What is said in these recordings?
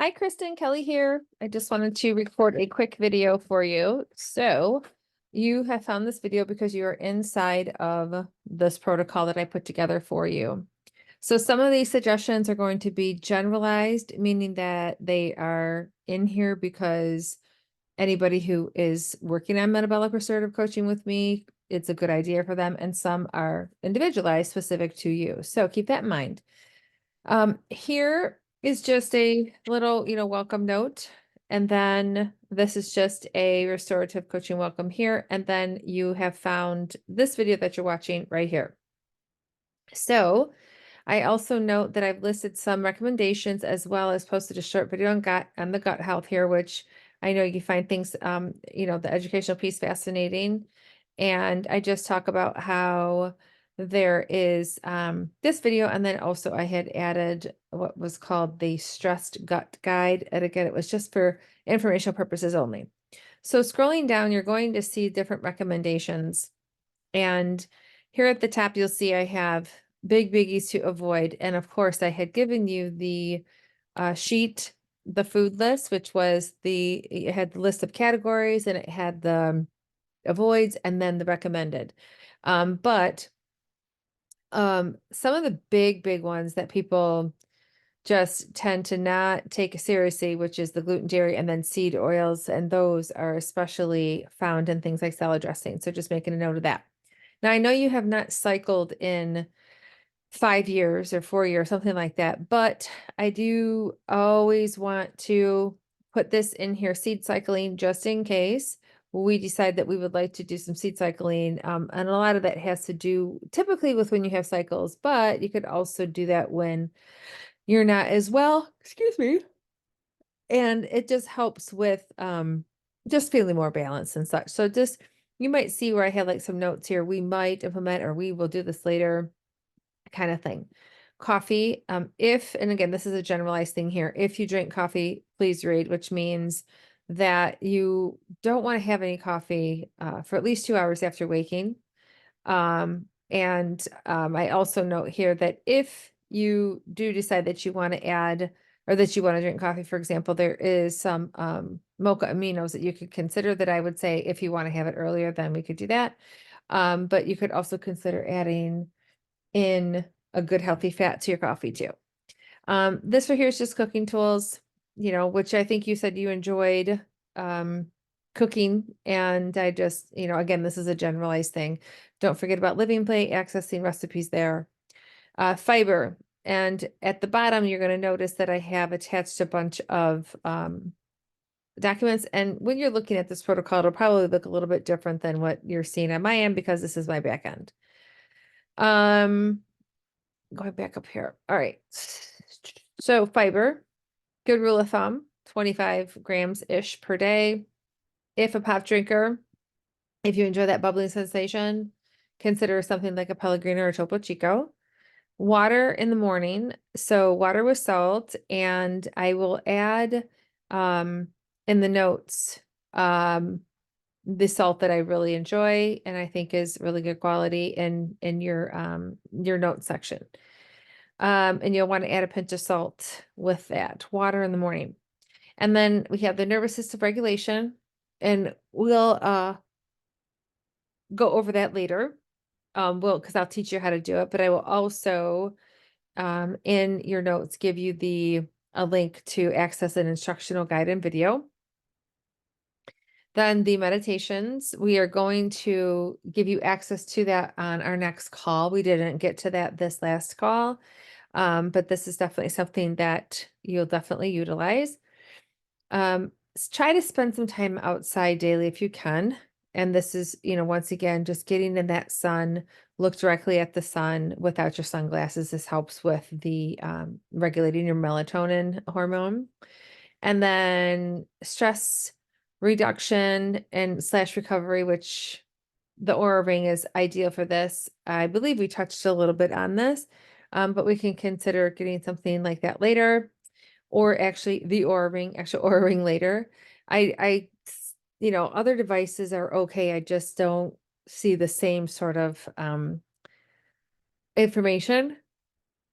Hi, Kristen, Kelly here. I just wanted to record a quick video for you. So you have found this video because you are inside of this protocol that I put together for you. So some of these suggestions are going to be generalized, meaning that they are in here because anybody who is working on metabolic restorative coaching with me, it's a good idea for them. And some are individualized, specific to you. So keep that in mind. Here is just a little, welcome note. And then this is just a restorative coaching welcome here. And then you have found this video that you're watching right here. So I also note that I've listed some recommendations as well as posted a short video on the gut health here, which I know you find things, the educational piece fascinating. And I just talk about how there is this video, and then also I had added what was called the stressed gut guide. And again, it was just for informational purposes only. So scrolling down, you're going to see different recommendations. And here at the top, you'll see I have big biggies to avoid. And of course, I had given you the sheet, the food list, which was it had the list of categories and it had the avoids and then the recommended. But some of the big ones that people just tend to not take seriously, which is the gluten, dairy, and then seed oils. And those are especially found in things like salad dressing. So just making a note of that. Now, I know you have not cycled in 5 years or 4 years, something like that, but I do always want to put this in here, seed cycling, just in case we decide that we would like to do some seed cycling. And a lot of that has to do typically with when you have cycles, but you could also do that when you're not as well, excuse me. And it just helps with just feeling more balanced and such. So just, you might see where I have like some notes here. We might implement, or we will do this later kind of thing. Coffee, and again, this is a generalized thing here. If you drink coffee, please read, which means that you don't want to have any coffee for at least 2 hours after waking. I also note here that if you do decide that you want to add or that you want to drink coffee, for example, there is some mocha aminos that you could consider that I would say if you want to have it earlier, then we could do that. But you could also consider adding in a good healthy fat to your coffee too. This right here is just cooking tools, which I think you said you enjoyed cooking. And I just, again, this is a generalized thing. Don't forget about Living Plate, accessing recipes there. Fiber. And at the bottom, you're going to notice that I have attached a bunch of documents. And when you're looking at this protocol, it'll probably look a little bit different than what you're seeing on my end because this is my back end. Going back up here. All right. So fiber, good rule of thumb, 25 grams-ish per day. If a pop drinker, if you enjoy that bubbling sensation, consider something like a Pellegrino or Topo Chico. Water in the morning. So water with salt, and I will add in the notes the salt that I really enjoy and I think is really good quality in your notes section. And you'll want to add a pinch of salt with that water in the morning. And then we have the nervous system regulation, and we'll go over that later. Because I'll teach you how to do it, but I will also in your notes give you a link to access an instructional guide and video. Then the meditations, we are going to give you access to that on our next call. We didn't get to that this last call, but this is definitely something that you'll definitely utilize. Try to spend some time outside daily if you can. And this is, once again, just getting in that sun, look directly at the sun without your sunglasses. This helps with the regulating your melatonin hormone. And then stress reduction and / recovery, which the Aura Ring is ideal for this. I believe we touched a little bit on this, but we can consider getting something like that later, or actually the Aura Ring, actual Aura Ring later. Other devices are okay. I just don't see the same sort of information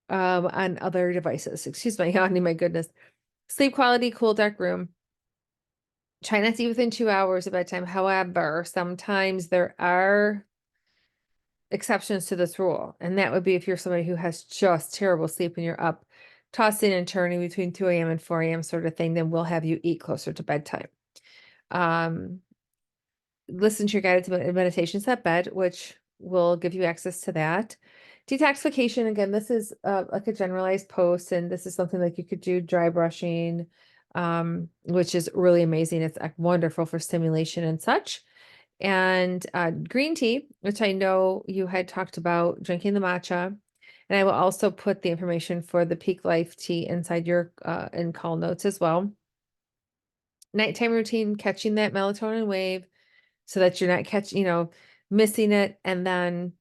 on other devices. Excuse my yawning, my goodness. Sleep quality, cool, dark room. Try not to eat within 2 hours of bedtime. However, sometimes there are exceptions to this rule. And that would be if you're somebody who has just terrible sleep and you're up tossing and turning between 2 a.m. and 4 a.m. sort of thing, then we'll have you eat closer to bedtime. Listen to your guided meditations at bed, which will give you access to that. Detoxification, again, this is like a generalized post, and this is something like you could do dry brushing, which is really amazing. It's wonderful for stimulation and such. And green tea, which I know you had talked about drinking the matcha. And I will also put the information for the Peak Life tea inside your in call notes as well. Nighttime routine, catching that melatonin wave so that you're not missing it. And then,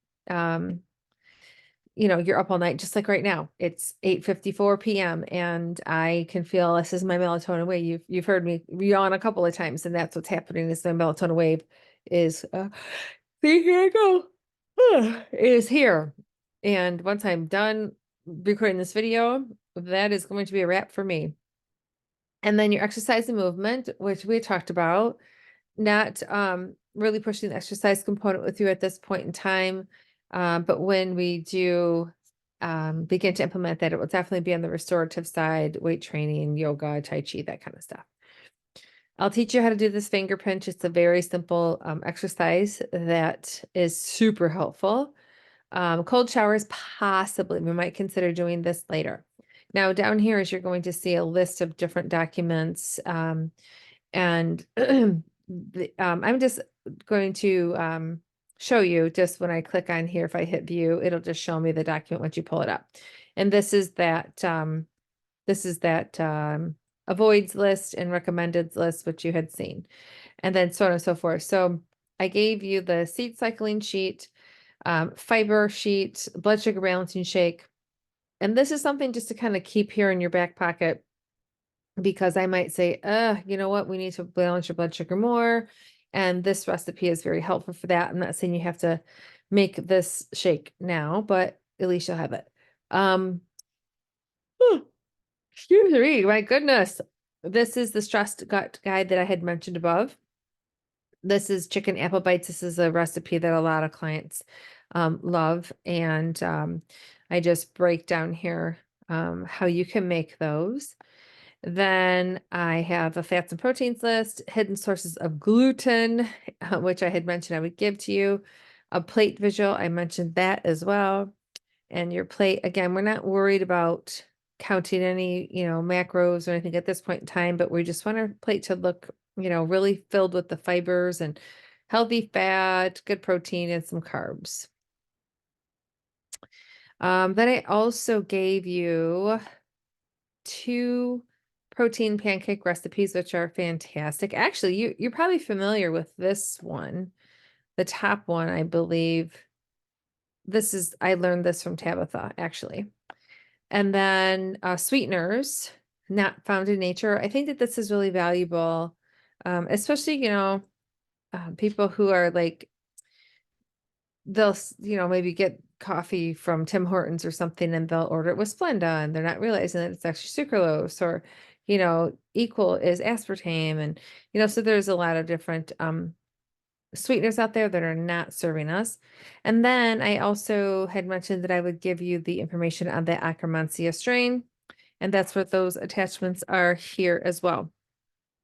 you're up all night, just like right now. It's 8:54 p.m. and I can feel this is my melatonin wave. You've heard me yawn a couple of times, and that's what's happening is the melatonin wave is, see, here I go, is here. And once I'm done recording this video, that is going to be a wrap for me. And then your exercise and movement, which we talked about, not really pushing the exercise component with you at this point in time. But when we do begin to implement that, it will definitely be on the restorative side, weight training, yoga, tai chi, that kind of stuff. I'll teach you how to do this finger pinch. It's a very simple exercise that is super helpful. Cold showers, possibly. We might consider doing this later. Now, down here is you're going to see a list of different documents. And I'm just going to show you just when I click on here, if I hit view, it'll just show me the document once you pull it up. And this is that avoids list and recommended list, which you had seen, and then so on and so forth. So I gave you the seed cycling sheet, fiber sheet, blood sugar balancing shake. And this is something just to kind of keep here in your back pocket, because I might say, you know what, we need to balance your blood sugar more. And this recipe is very helpful for that. I'm not saying you have to make this shake now, but at least you'll have it. Excuse me, my goodness. This is the stressed gut guide that I had mentioned above. This is chicken apple bites. This is a recipe that a lot of clients love. And I just break down here how you can make those. Then I have a fats and proteins list, hidden sources of gluten, which I had mentioned I would give to you. A plate visual, I mentioned that as well. And your plate, again, we're not worried about counting any, macros or anything at this point in time, but we just want our plate to look, really filled with the fibers and healthy fat, good protein, and some carbs. Then I also gave you 2 protein pancake recipes, which are fantastic. Actually, you're probably familiar with this one. The top one, I believe. I learned this from Tabitha, actually. And then sweeteners, not found in nature. I think that this is really valuable, especially, people who are like, they'll, maybe get coffee from Tim Hortons or something, and they'll order it with Splenda, and they're not realizing that it's actually sucralose, or, equal is aspartame. And, so there's a lot of different sweeteners out there that are not serving us. And then I also had mentioned that I would give you the information on the Akkermansia strain, and that's what those attachments are here as well.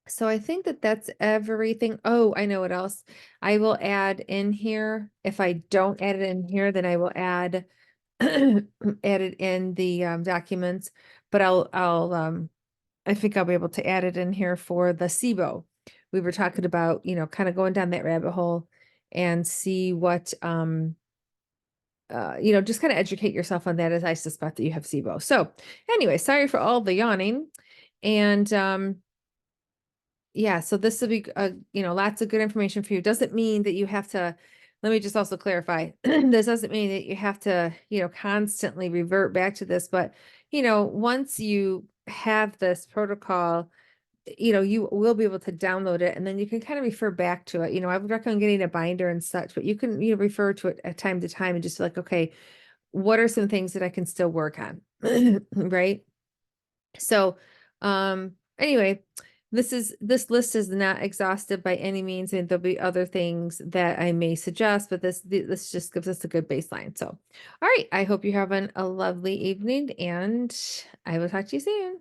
So I think that that's everything. Oh, I know what else I will add in here. If I don't add it in here, then I will add add it in the documents, but I think I'll be able to add it in here for the SIBO. We were talking about, kind of going down that rabbit hole and see what, just kind of educate yourself on that, as I suspect that you have SIBO. So anyway, sorry for all the yawning. And yeah, so this will be, lots of good information for you. Doesn't mean that you have to, let me just also clarify, this doesn't mean that you have to, constantly revert back to this, but, once you have this protocol, you will be able to download it, and then you can kind of refer back to it. I would recommend getting a binder and such, but you can, refer to it at time to time and just like, okay, what are some things that I can still work on? Right. So, Anyway, this list is not exhaustive by any means, and there'll be other things that I may suggest, but this just gives us a good baseline. So, all right, I hope you're having a lovely evening, and I will talk to you soon.